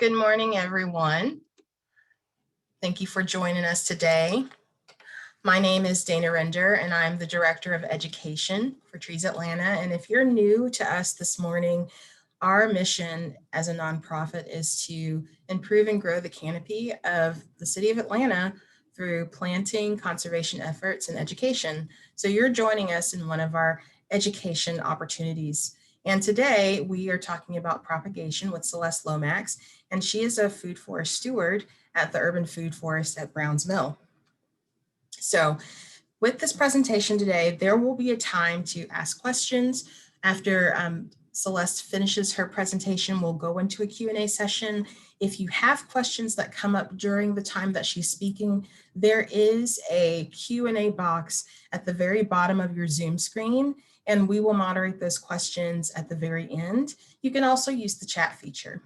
Good morning, everyone. Thank you for joining us today. My name is Dana Render, and I'm the Director of Education for Trees Atlanta. And if you're new to us this morning, our mission as a nonprofit is to improve and grow the canopy of the city of Atlanta through planting, conservation efforts, and education. So you're joining us in one of our education opportunities. And today we are talking about propagation with Celeste Lomax, and she is a food forest steward at the Urban Food Forest at Browns Mill. So with this presentation today, there will be a time to ask questions. After Celeste finishes her presentation, we'll go into a Q&A session. If you have questions that come up during the time that she's speaking, there is a Q&A box at the very bottom of your Zoom screen, and we will moderate those questions at the very end. You can also use the chat feature.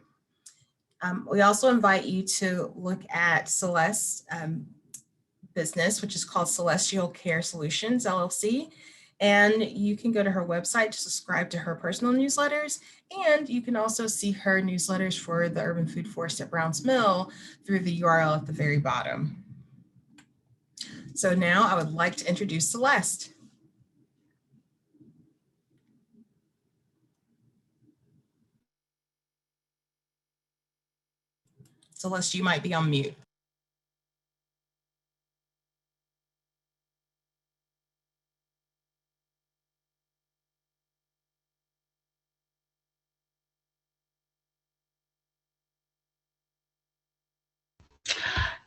We also invite you to look at Celeste's business, which is called Celestial Care Solutions, LLC. And you can go to her website to subscribe to her personal newsletters. And you can also see her newsletters for the Urban Food Forest at Browns Mill through the URL at the very bottom. So now I would like to introduce Celeste. Celeste, you might be on mute.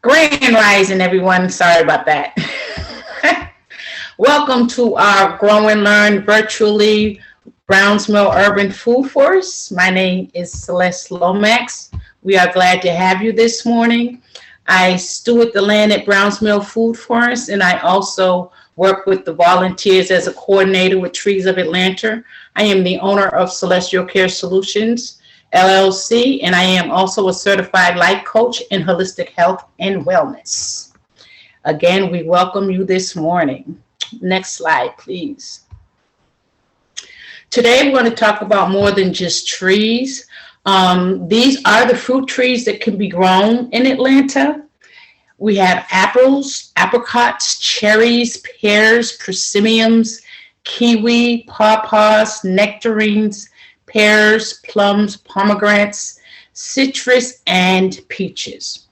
Grand Rising, everyone. Sorry about that. Welcome to our Grow and Learn virtually Browns Mill Urban Food Forest. My name is Celeste Lomax. We are glad to have you this morning. I steward the land at Browns Mill Food Forest, and I also work with the volunteers as a coordinator with Trees of Atlanta. I am the owner of Celestial Care Solutions, LLC, and I am also a certified life coach in holistic health and wellness. Again, we welcome you this morning. Next slide, please. Today, we're going to talk about more than just trees. These are the fruit trees that can be grown in Atlanta. We have apples, apricots, cherries, pears, persimmons, kiwi, pawpaws, nectarines, pears, plums, pomegranates, citrus, and peaches.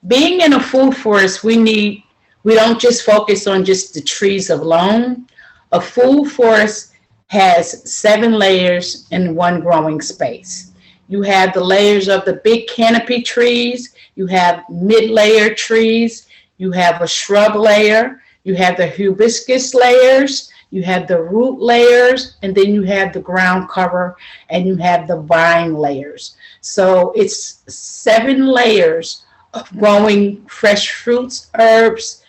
Being in a food forest, we don't just focus on just the trees alone. A food forest has 7 layers in one growing space. You have the layers of the big canopy trees, you have mid-layer trees, you have a shrub layer, you have the hibiscus layers, you have the root layers, and then you have the ground cover, and you have the vine layers. So it's 7 layers of growing fresh fruits, herbs,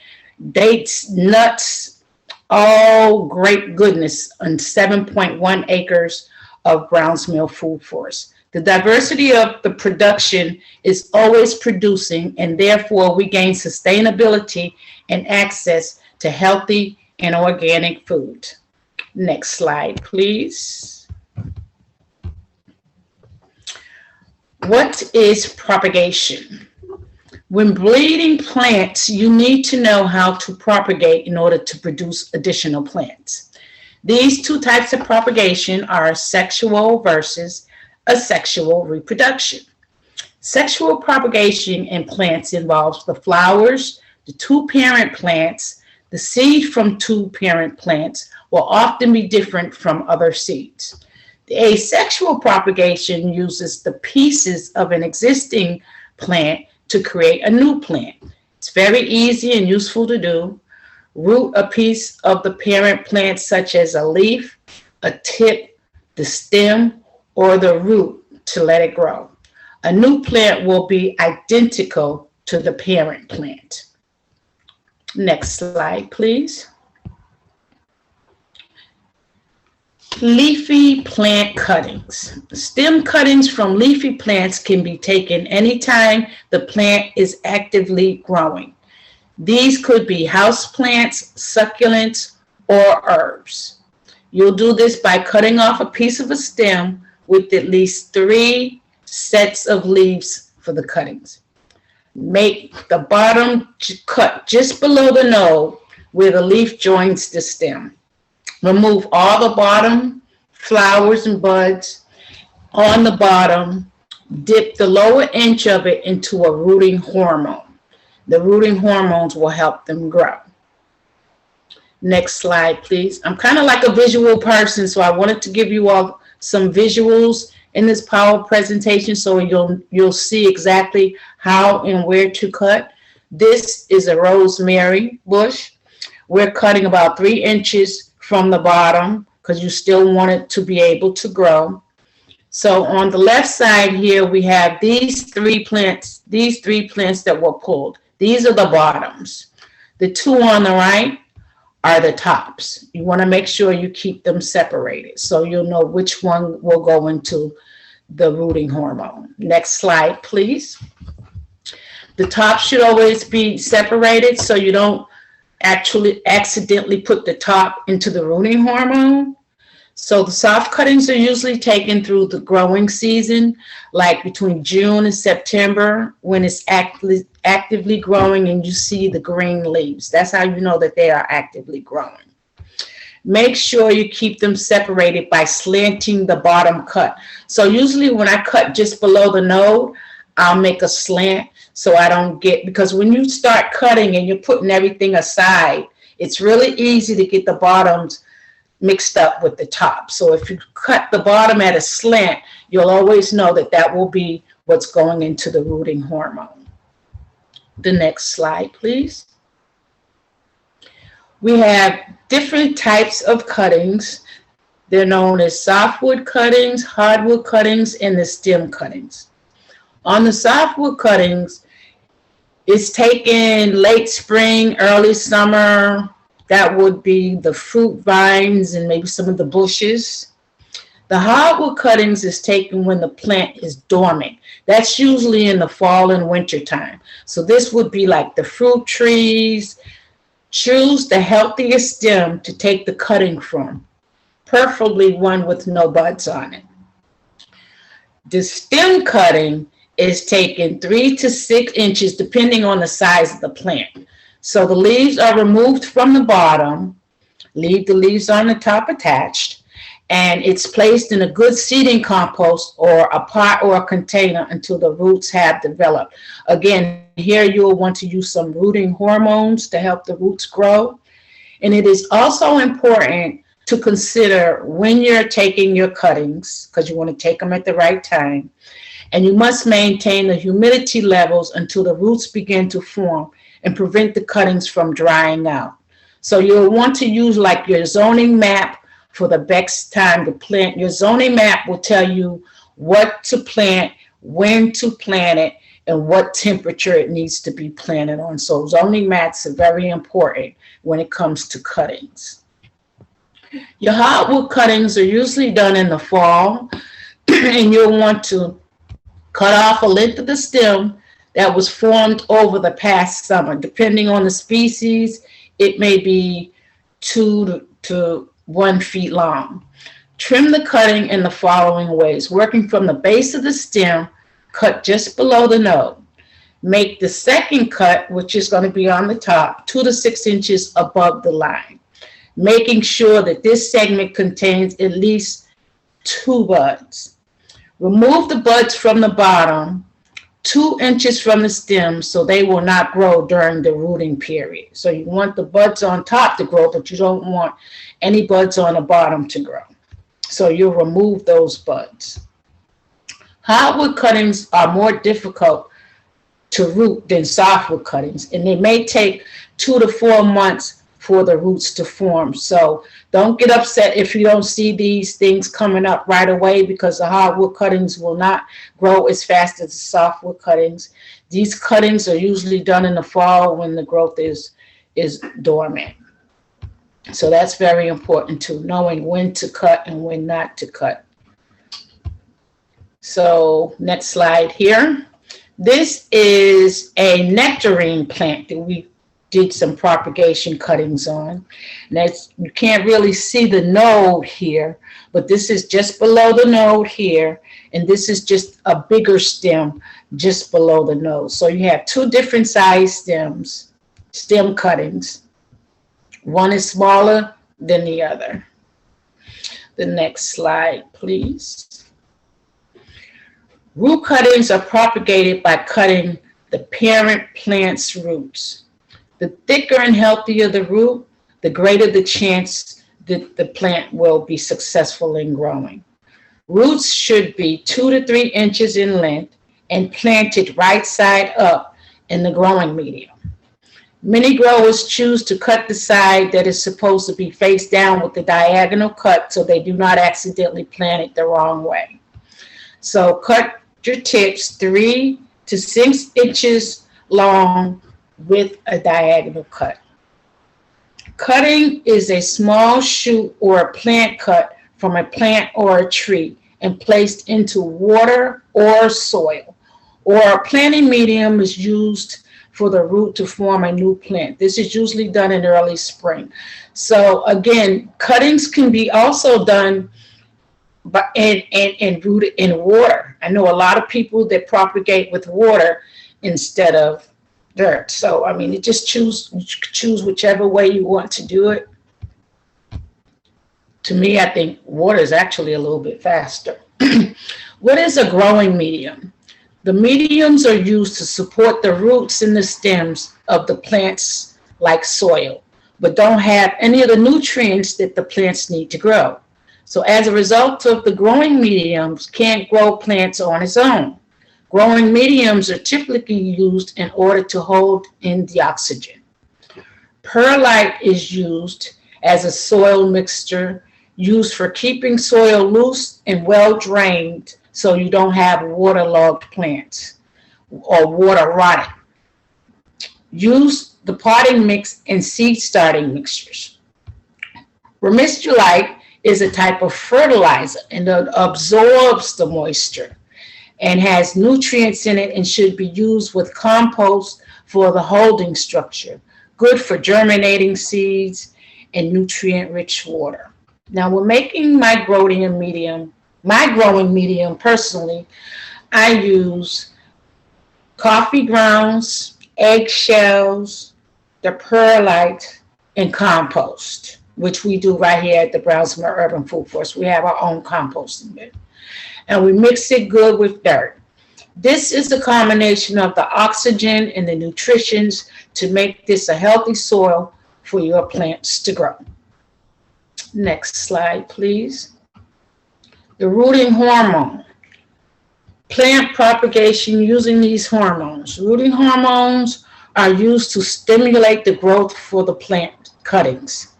dates, nuts, all great goodness on 7.1 acres of Browns Mill Food Forest. The diversity of the production is always producing, and therefore we gain sustainability and access to healthy and organic food. Next slide, please. What is propagation? When breeding plants, you need to know how to propagate in order to produce additional plants. These 2 types of propagation are sexual versus asexual reproduction. Sexual propagation in plants involves the flowers, the 2 parent plants. The seed from 2 parent plants will often be different from other seeds. The asexual propagation uses the pieces of an existing plant to create a new plant. It's very easy and useful to do. Root a piece of the parent plant, such as a leaf, a tip, the stem, or the root to let it grow. A new plant will be identical to the parent plant. Next slide, please. Leafy plant cuttings. Stem cuttings from leafy plants can be taken anytime the plant is actively growing. These could be houseplants, succulents, or herbs. You'll do this by cutting off a piece of a stem with at least 3 sets of leaves for the cuttings. Make the bottom cut just below the node where the leaf joins the stem. Remove all the bottom flowers and buds on the bottom. Dip the lower inch of it into a rooting hormone. The rooting hormones will help them grow. Next slide, please. I'm kind of like a visual person, so I wanted to give you all some visuals in this power presentation so you'll see exactly how and where to cut. This is a rosemary bush. We're cutting about 3 inches from the bottom because you still want it to be able to grow. So on the left side here, we have these three plants that were pulled. These are the bottoms. The two on the right are the tops. You want to make sure you keep them separated so you'll know which one will go into the rooting hormone. Next slide, please. The top should always be separated so you don't actually accidentally put the top into the rooting hormone. So the soft cuttings are usually taken through the growing season, like between June and September, when it's actively growing and you see the green leaves. That's how you know that they are actively growing. Make sure you keep them separated by slanting the bottom cut. So usually when I cut just below the node, I'll make a slant so I don't get, because when you start cutting and you're putting everything aside, it's really easy to get the bottoms mixed up with the top. So if you cut the bottom at a slant, you'll always know that that will be what's going into the rooting hormone. The next slide, please. We have different types of cuttings. They're known as softwood cuttings, hardwood cuttings, and the stem cuttings. On the softwood cuttings, it's taken late spring, early summer. That would be the fruit vines and maybe some of the bushes. The hardwood cuttings is taken when the plant is dormant. That's usually in the fall and winter time. So this would be like the fruit trees. Choose the healthiest stem to take the cutting from, preferably one with no buds on it. The stem cutting is taken 3 to 6 inches depending on the size of the plant. So the leaves are removed from the bottom, leave the leaves on the top attached, and it's placed in a good seeding compost or a pot or a container until the roots have developed. Again, here you'll want to use some rooting hormones to help the roots grow. And it is also important to consider when you're taking your cuttings, because you want to take them at the right time. And you must maintain the humidity levels until the roots begin to form and prevent the cuttings from drying out. So you'll want to use like your zoning map for the best time to plant. Your zoning map will tell you what to plant, when to plant it, and what temperature it needs to be planted on. So zoning maps are very important when it comes to cuttings. Your hardwood cuttings are usually done in the fall, and you'll want to cut off a length of the stem that was formed over the past summer. Depending on the species, it may be 2 to 1 feet long. Trim the cutting in the following ways. Working from the base of the stem, cut just below the node. Make the second cut, which is going to be on the top, 2 to 6 inches above the line, making sure that this segment contains at least 2 buds. Remove the buds from the bottom 2 inches from the stem so they will not grow during the rooting period. So you want the buds on top to grow, but you don't want any buds on the bottom to grow. So you'll remove those buds. Hardwood cuttings are more difficult to root than softwood cuttings, and they may take 2 to 4 months for the roots to form. So don't get upset if you don't see these things coming up right away, because the hardwood cuttings will not grow as fast as the softwood cuttings. These cuttings are usually done in the fall when the growth is dormant. So that's very important too, knowing when to cut and when not to cut. So next slide here. This is a nectarine plant that we did some propagation cuttings on. Now, you can't really see the node here, but this is just below the node here, and this is just a bigger stem just below the node. So you have two different size stem cuttings. One is smaller than the other. The next slide, please. Root cuttings are propagated by cutting the parent plant's roots. The thicker and healthier the root, the greater the chance that the plant will be successful in growing. Roots should be 2 to 3 inches in length and planted right side up in the growing medium. Many growers choose to cut the side that is supposed to be face down with the diagonal cut so they do not accidentally plant it the wrong way. So cut your tips 3 to 6 inches long with a diagonal cut. Cutting is a small shoot or a plant cut from a plant or a tree and placed into water or soil, or a planting medium is used for the root to form a new plant. This is usually done in early spring. So again, cuttings can be also done and rooted in water. I know a lot of people that propagate with water instead of dirt. So I mean, you just choose whichever way you want to do it. To me, I think water is actually a little bit faster. What is a growing medium? The mediums are used to support the roots and the stems of the plants like soil, but don't have any of the nutrients that the plants need to grow. So as a result of the growing mediums can't grow plants on its own. Growing mediums are typically used in order to hold in the oxygen. Perlite is used as a soil mixture used for keeping soil loose and well drained so you don't have waterlogged plants or water rotted. Use the potting mix and seed starting mixtures. Vermiculite is a type of fertilizer and it absorbs the moisture and has nutrients in it and should be used with compost for the holding structure. Good for germinating seeds and nutrient-rich water. Now, we're making my growing medium personally, I use coffee grounds, eggshells, the perlite, and compost, which we do right here at the Brownsville Urban Food Forest. We have our own composting bin. And we mix it good with dirt. This is a combination of the oxygen and the nutrients to make this a healthy soil for your plants to grow. Next slide, please. The rooting hormone. Plant propagation using these hormones. Rooting hormones are used to stimulate the growth for the plant cuttings.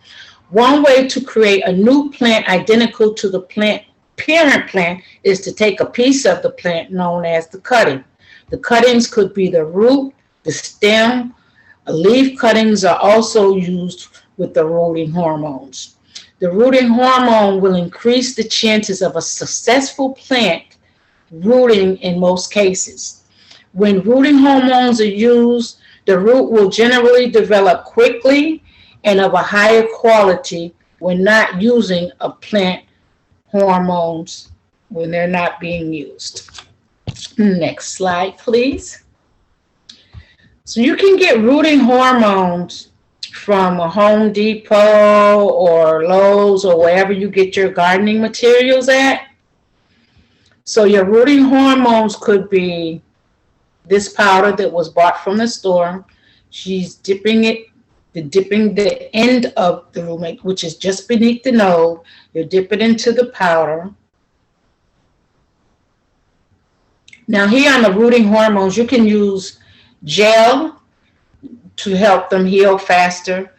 One way to create a new plant identical to the parent plant is to take a piece of the plant known as the cutting. The cuttings could be the root, the stem. Leaf cuttings are also used with the rooting hormones. The rooting hormone will increase the chances of a successful plant rooting in most cases. When rooting hormones are used, the root will generally develop quickly and of a higher quality when not using a plant hormones when they're not being used. Next slide, please. So you can get rooting hormones from a Home Depot or Lowe's or wherever you get your gardening materials at. So your rooting hormones could be this powder that was bought from the store. She's dipping the end of the root, which is just beneath the node. You dip it into the powder. Now here on the rooting hormones, you can use gel to help them heal faster.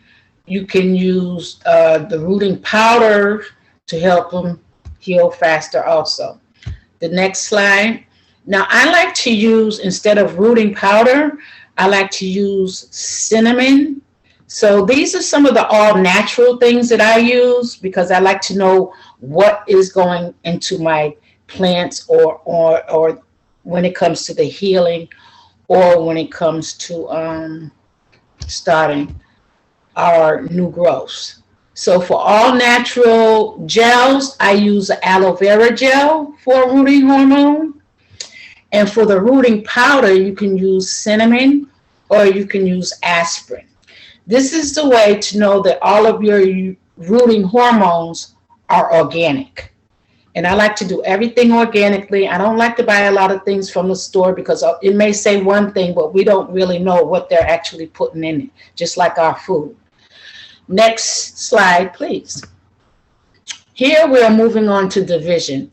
You can use the rooting powder to help them heal faster also. The next slide. Now I like to use, instead of rooting powder, I like to use cinnamon. So these are some of the all natural things that I use because I like to know what is going into my plants or when it comes to the healing or when it comes to starting our new growths. So for all natural gels, I use aloe vera gel for a rooting hormone. And for the rooting powder, you can use cinnamon or you can use aspirin. This is the way to know that all of your rooting hormones are organic. And I like to do everything organically. I don't like to buy a lot of things from the store because it may say one thing, but we don't really know what they're actually putting in it, just like our food. Next slide, please. Here we are moving on to division.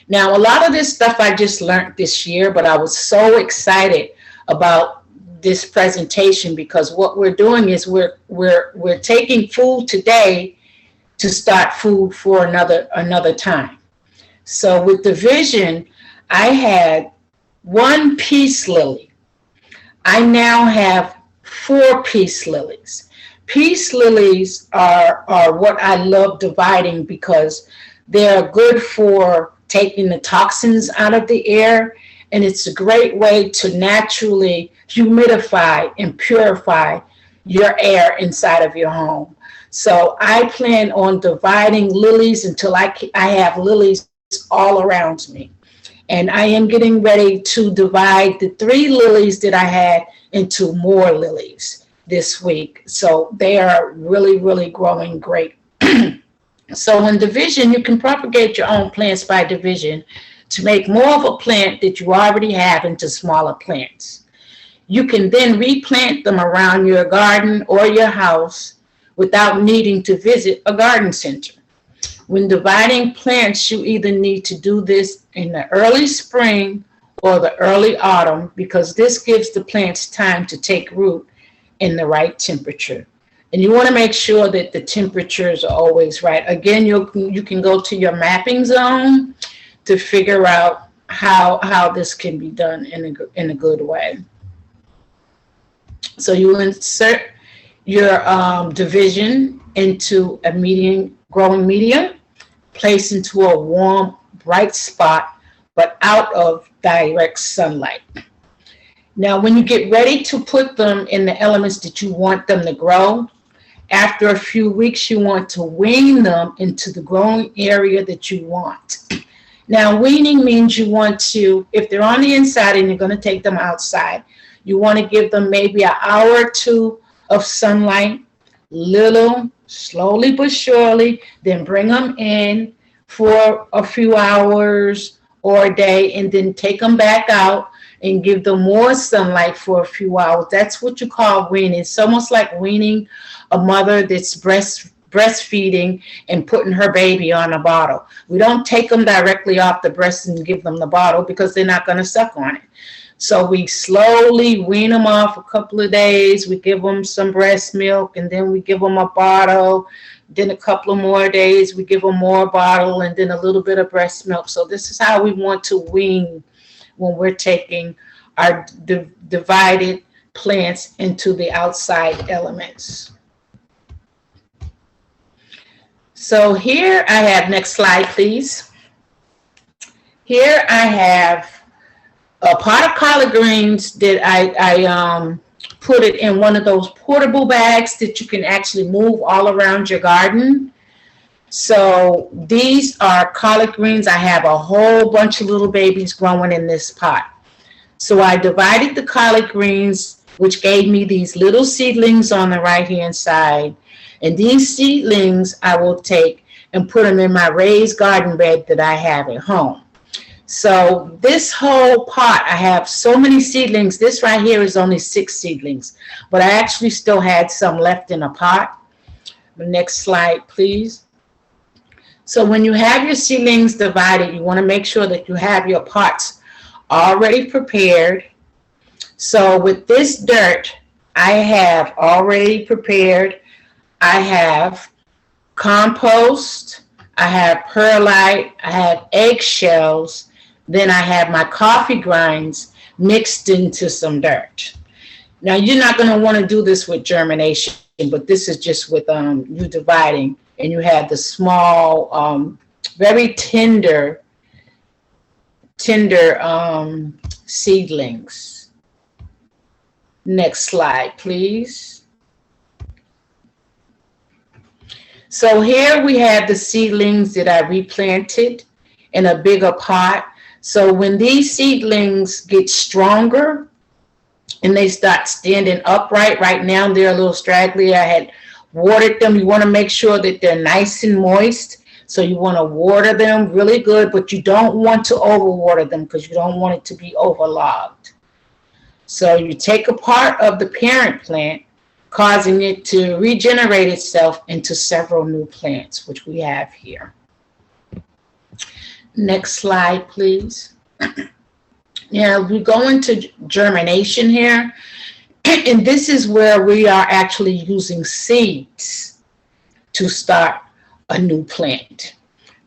Now, a lot of this stuff I just learned this year, but I was so excited about this presentation because what we're doing is we're taking food today to start food for another time. So with division, I had 1 peace lily. I now have 4 peace lilies. Peace lilies are what I love dividing because they're good for taking the toxins out of the air, and it's a great way to naturally humidify and purify your air inside of your home. So I plan on dividing lilies until I have lilies all around me. And I am getting ready to divide the 3 lilies that I had into more lilies this week. So they are really, really growing great. So in division, you can propagate your own plants by division to make more of a plant that you already have into smaller plants. You can then replant them around your garden or your house without needing to visit a garden center. When dividing plants, you either need to do this in the early spring or the early autumn because this gives the plants time to take root in the right temperature. And you want to make sure that the temperatures are always right. Again, you can go to your mapping zone to figure out how this can be done in a good way. So you insert your division into a growing medium, place into a warm, bright spot, but out of direct sunlight. Now, when you get ready to put them in the elements that you want them to grow, after a few weeks, you want to wean them into the growing area that you want. Now, weaning means you want to, if they're on the inside and you're going to take them outside, you want to give them maybe an hour or 2 of sunlight, slowly but surely, then bring them in for a few hours or a day, and then take them back out and give them more sunlight for a few hours. That's what you call weaning. It's almost like weaning a mother that's breastfeeding and putting her baby on a bottle. We don't take them directly off the breast and give them the bottle because they're not going to suck on it. So we slowly wean them off a couple of days. We give them some breast milk, and then we give them a bottle. Then a couple of more days, we give them more bottle, and then a little bit of breast milk. So this is how we want to wean when we're taking our divided plants into the outside elements. So here I have, next slide, please. Here I have a pot of collard greens that I put it in one of those portable bags that you can actually move all around your garden. So these are collard greens. I have a whole bunch of little babies growing in this pot. So I divided the collard greens, which gave me these little seedlings on the right-hand side. And these seedlings I will take and put them in my raised garden bed that I have at home. So this whole pot, I have so many seedlings. This right here is only 6 seedlings, but I actually still had some left in a pot. The next slide, please. So when you have your seedlings divided, you want to make sure that you have your pots already prepared. So with this dirt, I have already prepared. I have compost, I have perlite, I have eggshells, then I have my coffee grinds mixed into some dirt. Now you're not going to want to do this with germination, but this is just with you dividing, and you have the small, very tender seedlings. Next slide, please. So here we have the seedlings that I replanted in a bigger pot. So when these seedlings get stronger and they start standing upright, right now they're a little straggly. I had watered them. You want to make sure that they're nice and moist. So you want to water them really good, but you don't want to overwater them because you don't want it to be overlogged. So you take a part of the parent plant, causing it to regenerate itself into several new plants, which we have here. Next slide, please. Now we go into germination here, and this is where we are actually using seeds to start a new plant.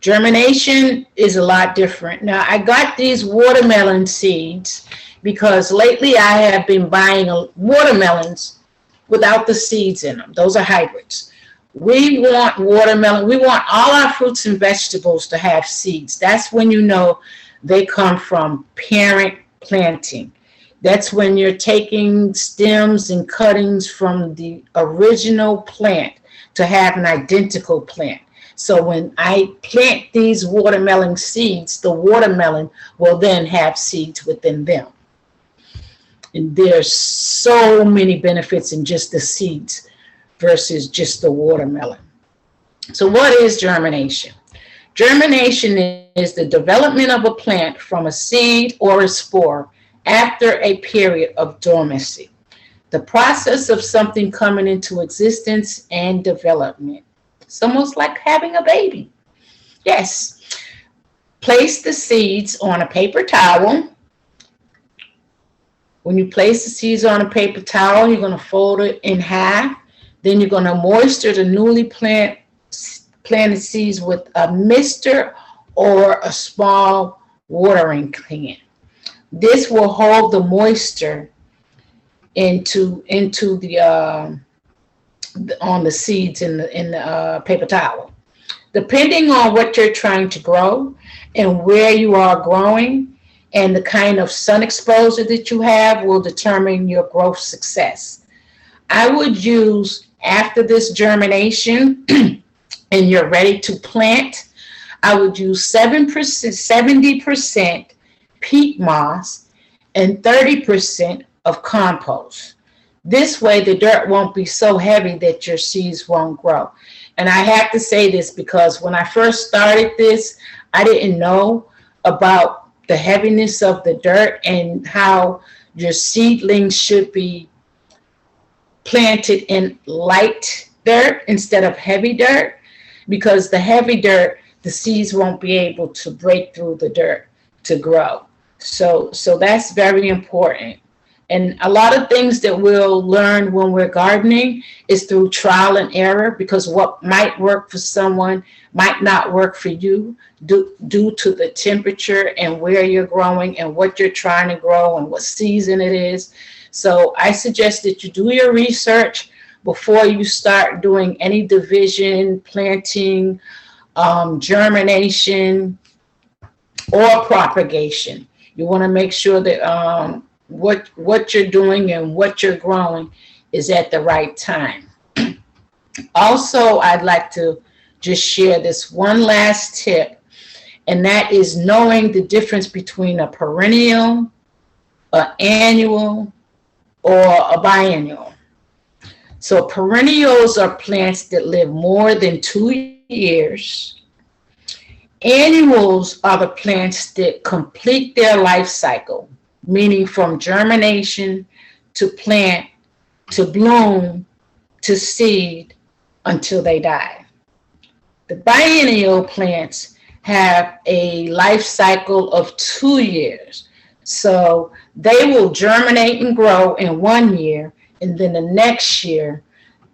Germination is a lot different. Now I got these watermelon seeds because lately I have been buying watermelons without the seeds in them. Those are hybrids. We want watermelon. We want all our fruits and vegetables to have seeds. That's when you know they come from parent planting. That's when you're taking stems and cuttings from the original plant to have an identical plant. So when I plant these watermelon seeds, the watermelon will then have seeds within them. And there's so many benefits in just the seeds versus just the watermelon. So what is germination? Germination is the development of a plant from a seed or a spore after a period of dormancy. The process of something coming into existence and development. It's almost like having a baby. Yes. Place the seeds on a paper towel. When you place the seeds on a paper towel, you're going to fold it in half. Then you're going to moisture the newly planted seeds with a mister or a small watering can. This will hold the moisture into the on the seeds in the paper towel. Depending on what you're trying to grow and where you are growing, and the kind of sun exposure that you have will determine your growth success. I would use, after this germination and you're ready to plant, I would use 70% peat moss and 30% of compost. This way the dirt won't be so heavy that your seeds won't grow. And I have to say this because when I first started this, I didn't know about the heaviness of the dirt and how your seedlings should be planted in light dirt instead of heavy dirt, because the heavy dirt, the seeds won't be able to break through the dirt to grow. So that's very important. And a lot of things that we'll learn when we're gardening is through trial and error, because what might work for someone might not work for you due to the temperature and where you're growing and what you're trying to grow and what season it is. So I suggest that you do your research before you start doing any division, planting, germination, or propagation. You want to make sure that what you're doing and what you're growing is at the right time. Also, I'd like to just share this one last tip, and that is knowing the difference between a perennial, an annual, or a biennial. So perennials are plants that live more than 2 years. Annuals are the plants that complete their life cycle, meaning from germination to plant to bloom to seed until they die. The biennial plants have a life cycle of 2 years. So they will germinate and grow in 1 year, and then the next year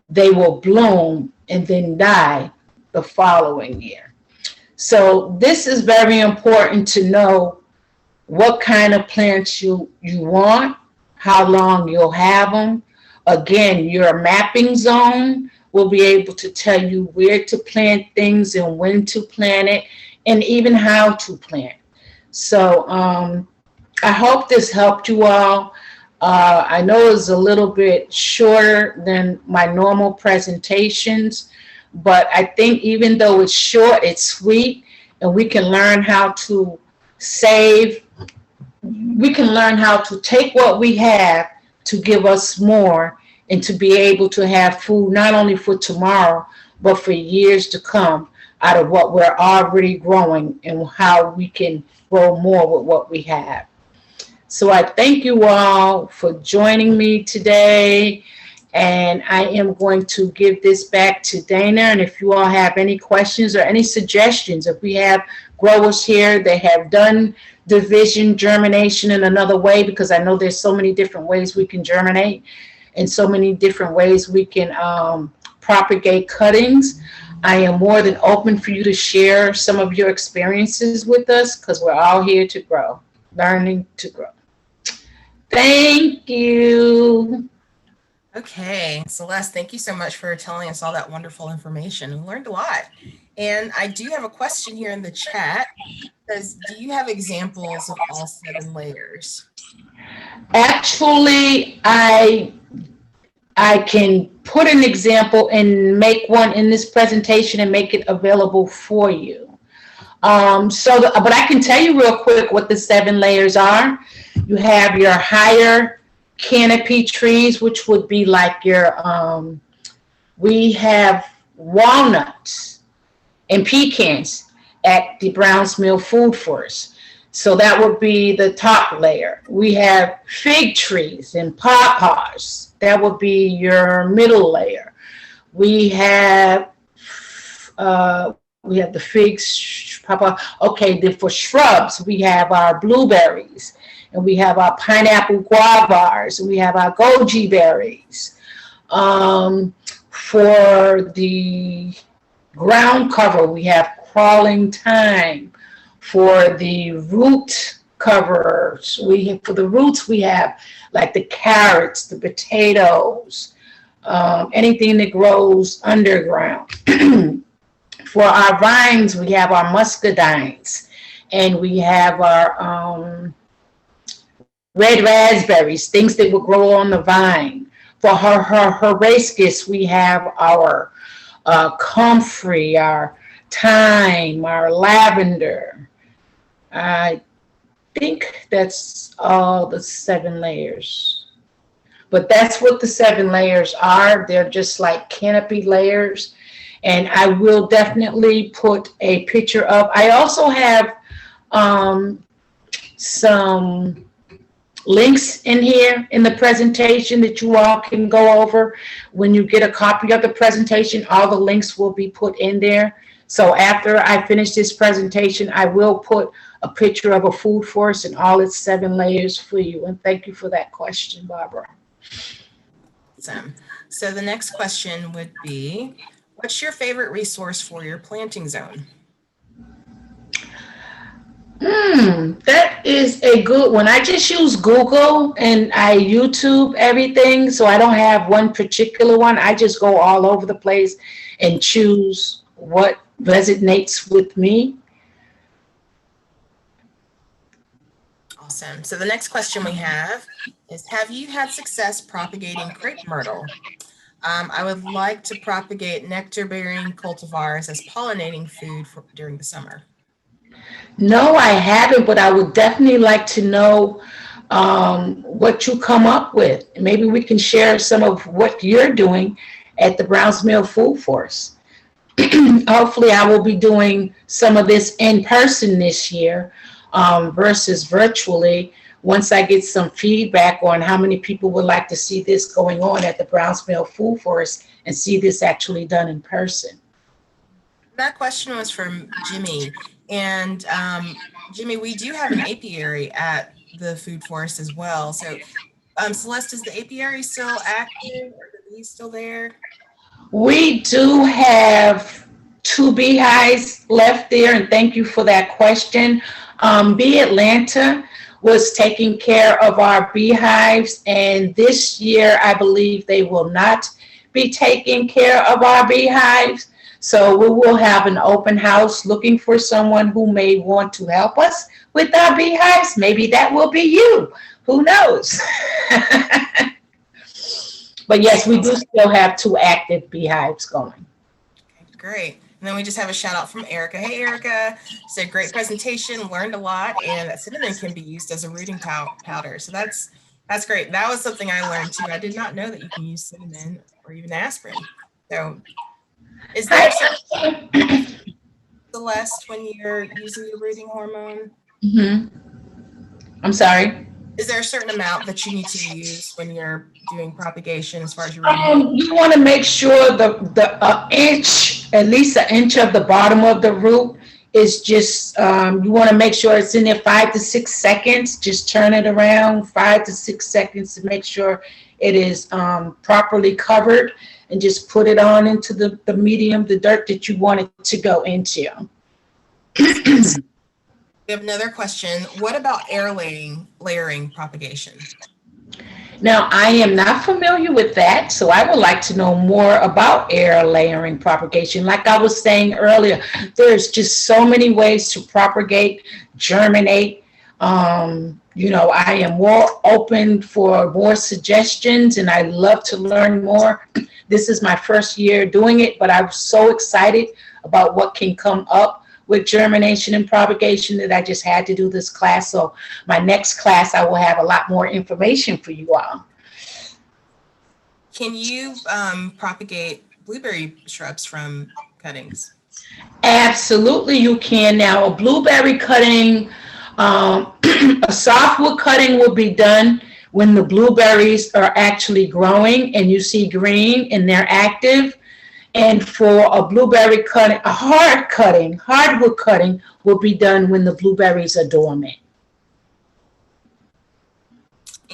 they will bloom and then die the following year. So this is very important to know what kind of plants you want, how long you'll have them. Again, your mapping zone will be able to tell you where to plant things and when to plant it, and even how to plant. So I hope this helped you all. I know it's a little bit shorter than my normal presentations, But I think even though it's short, it's sweet, and we can learn how to save. We can learn how to take what we have to give us more and to be able to have food not only for tomorrow, but for years to come out of what we're already growing and how we can grow more with what we have. So I thank you all for joining me today. And I am going to give this back to Dana. And if you all have any questions or any suggestions, if we have growers here that have done division germination in another way, because I know there's so many different ways we can germinate and so many different ways we can propagate cuttings, I am more than open for you to share some of your experiences with us, because we're all here to grow, learning to grow. Thank you. Okay, Celeste, thank you so much for telling us all that wonderful information. We learned a lot. And I do have a question here in the chat. It says, do you have examples of all 7 layers? Actually, I can put an example and make one in this presentation and make it available for you. But I can tell you real quick what the 7 layers are. You have your higher canopy trees, which would be like your, we have walnuts and pecans at the Browns Mill Food Forest. So that would be the top layer. We have fig trees and pawpaws. That would be your middle layer. We have the figs, pawpaw. Okay, then for shrubs, we have our blueberries, and we have our pineapple guavas, and we have our goji berries. For the ground cover, we have crawling thyme. For the root covers, for the roots, we have like the carrots, the potatoes, anything that grows underground. For our vines, we have our muscadines, and we have our red raspberries, things that will grow on the vine. For her hibiscus, we have our comfrey, our thyme, our lavender. I think that's all the 7 layers. But that's what the 7 layers are. They're just like canopy layers. And I will definitely put a picture of. I also have some links in here in the presentation that you all can go over. When you get a copy of the presentation, all the links will be put in there. So after I finish this presentation, I will put a picture of a food forest and all its 7 layers for you. And thank you for that question, Barbara. Awesome. So the next question would be, what's your favorite resource for your planting zone? That is a good one. I just use Google and I YouTube everything, so I don't have one particular one. I just go all over the place and choose what resonates with me. Awesome. So the next question we have is, have you had success propagating crepe myrtle? I would like to propagate nectar-bearing cultivars as pollinating food during the summer. No, I haven't, but I would definitely like to know what you come up with. Maybe we can share some of what you're doing at the Browns Mill Food Forest. Hopefully, I will be doing some of this in person this year versus virtually, once I get some feedback on how many people would like to see this going on at the Browns Mill Food Forest and see this actually done in person. That question was from Jimmy. And Jimmy, we do have an apiary at the food forest as well. So Celeste, is the apiary still active? Are the bees still there? We do have 2 beehives left there, and thank you for that question. Bee Atlanta was taking care of our beehives, and this year I believe they will not be taking care of our beehives. So we will have an open house looking for someone who may want to help us with our beehives. Maybe that will be you. Who knows? But yes, we do still have 2 active beehives going. Great. And then we just have a shout out from Erica. Hey, Erica. Said great presentation, learned a lot, and that cinnamon can be used as a rooting powder. So that's great. That was something I learned too. I did not know that you can use cinnamon or even aspirin. So is there a certain Celeste when you're using your rooting hormone? Hmm. I'm sorry. Is there a certain amount that you need to use when you're doing propagation as far as your rooting hormone? You want to make sure the inch, at least an inch of the bottom of the root is just, you want to make sure it's in there 5 to 6 seconds. Just turn it around 5 to 6 seconds to make sure it is properly covered, and just put it on into the medium, the dirt that you want it to go into. We have another question. What about air layering propagation? Now, I am not familiar with that, so I would like to know more about air layering propagation. Like I was saying earlier, there's just so many ways to propagate, germinate. I am more open for more suggestions, and I love to learn more. This is my first year doing it, but I'm so excited about what can come up with germination and propagation that I just had to do this class. So my next class, I will have a lot more information for you all. Can you propagate blueberry shrubs from cuttings? Absolutely, you can. Now, a blueberry cutting, a softwood cutting will be done when the blueberries are actually growing and you see green and they're active. And for a blueberry cutting, a hardwood cutting will be done when the blueberries are dormant.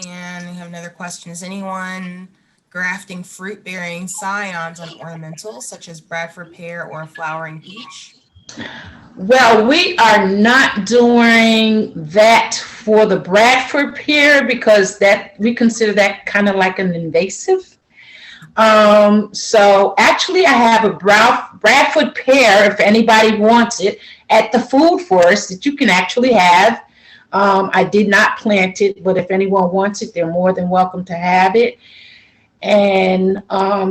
And we have another question. Is anyone grafting fruit-bearing scions on ornamentals, such as Bradford pear or flowering peach? Well, we are not doing that for the Bradford pear because we consider that kind of like an invasive. So actually I have a Bradford pear, if anybody wants it, at the food forest that you can actually have. I did not plant it, but if anyone wants it, they're more than welcome to have it. And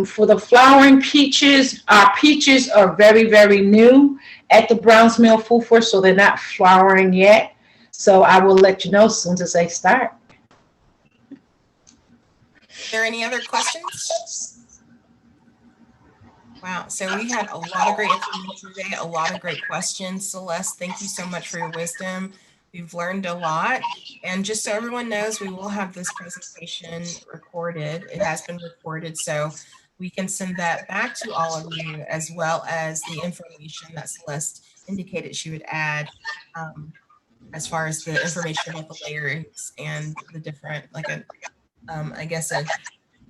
for the flowering peaches, our peaches are very, very new at the Browns Mill Food Forest, so they're not flowering yet. So I will let you know as soon as they start. Are there any other questions? Wow, so we had a lot of great information today, a lot of great questions. Celeste, thank you so much for your wisdom. We've learned a lot. And just so everyone knows, we will have this presentation recorded. It has been recorded, so we can send that back to all of you, as well as the information that Celeste indicated she would add as far as the information about the layers and the different, like I guess a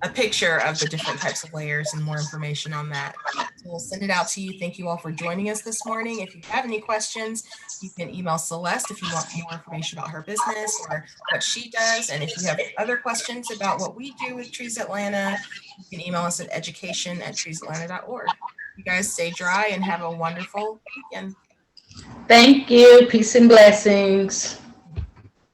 picture of the different types of layers and more information on that. So we'll send it out to you. Thank you all for joining us this morning. If you have any questions, you can email Celeste if you want more information about her business or what she does. And if you have other questions about what we do with Trees Atlanta, you can email us at education@treesatlanta.org. You guys stay dry and have a wonderful weekend. Thank you. Peace and blessings.